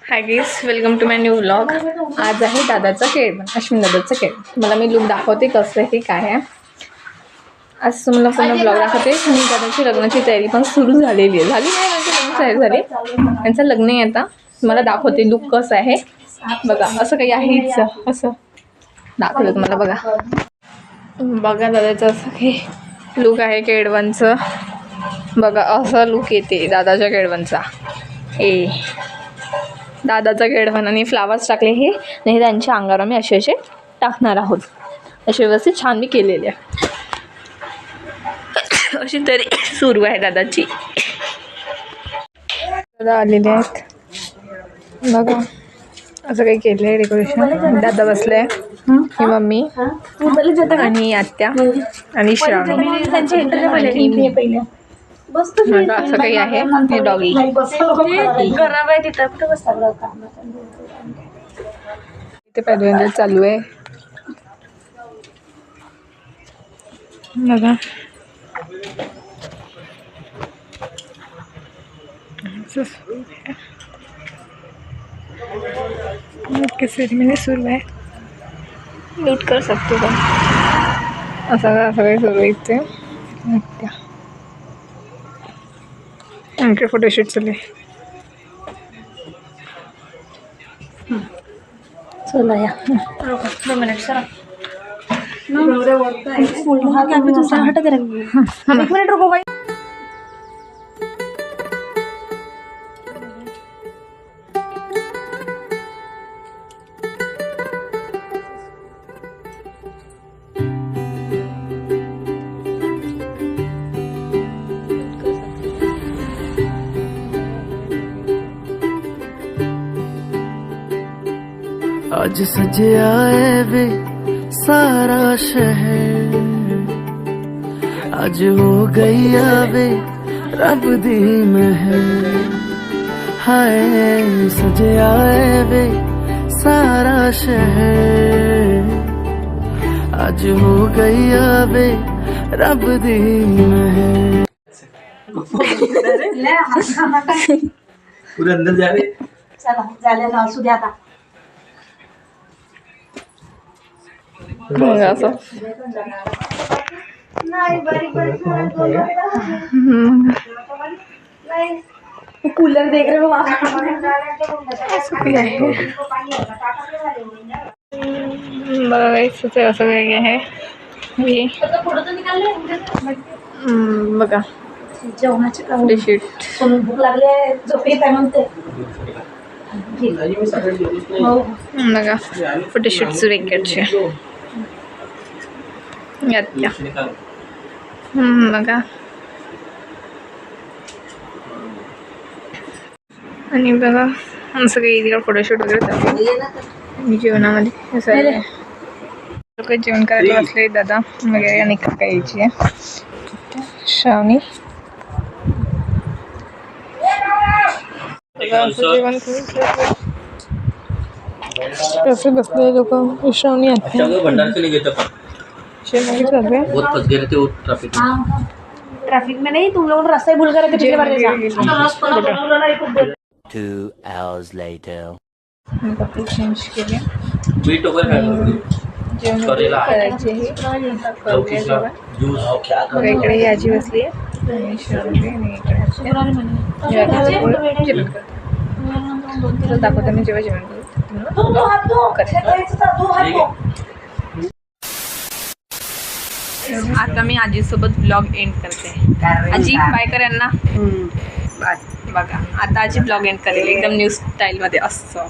High guys, welcome to my new vlog. आज आहे दादाचा केळवण, अश्विन दादाचा केळवण. तुम्हाला मी लुक दाखवते कसं आहे काय आहे. आज तुम्हाला पूर्ण ब्लॉग दाखवते. आणि दादाची लग्नाची तयारी पण सुरू झालेली आहे. झाली नाही म्हणजे लग्न तयारी झाली. त्यांचं लग्न आहे आता. तुम्हाला दाखवते लुक कसं आहे. बघा असं काही आहे असं दाखवलं तुम्हाला. बघा दादाचं असं काही लुक आहे केळवणचं. बघा असं लुक येते दादाच्या केळवणचा. दादाचा केळवण आणि फ्लावर्स टाकले हे नाही. त्यांच्या अंगावर मी असे टाकणार आहोत. असे व्यवस्थित छान मी केलेले आहे. अशी तरी सुरू आहे दादाची. दादा आलेले आहेत. बघा असं काही केलं आहे डेकोरेशन. दादा बसले, ही मम्मी आणि आत्या आणि श्रावणी. असं काही आहे. हे डॉगी इथे पहिल्यांदा चालू आहे. बघा सेरेमनी सुरू आहे. लूट कर सकते हो. असं काही सुरू आहे इथे. आमचे फोटोशूट चालू आहे. चला या 2 मिनिट सर. एक मिनिट रुको भाई. आज सजया है वे सारा शहर. आज हो गई आवे रब दी महर. हाय सजया है वे सारा शहर. आज हो गई आवे रब दी महर. पूरे अंदर जा रहे. चला झाले ना असू द्या आता. असं कूलर देख रहे हो आप. बघा असं काही आहे. बघा जेवणाचे फोटोशूट. भूक लागले झोपेत आहे म्हणते. बघा फोटोशूट वेकेटचे. बघा आणि बघा असं काही तिकडे फोटोशूट वगैरे चालू. जेवणामध्ये असं लोक जेवण करायला बसले. दादा वगैरे आणि काका यायची आहे. श्रावणी जेवण कसे बसले लोक. श्रावणी ट्रैफिक में नहीं, तुम लोग रास्ता ही भूल कर पिछले बार जैसा. 2 hours later. चेंज केले. जेवण करायचे हे इकडे याची बसली आहे. आणि श्रावणी आणि इकडे दाखवते मी जेव्हा जेवण आता मी आजीसोबत ब्लॉग एंड करते. आजी बाय कर यांना. बघा आता आजी ब्लॉग एंड करेल एकदम न्यू स्टाईलमध्ये असं.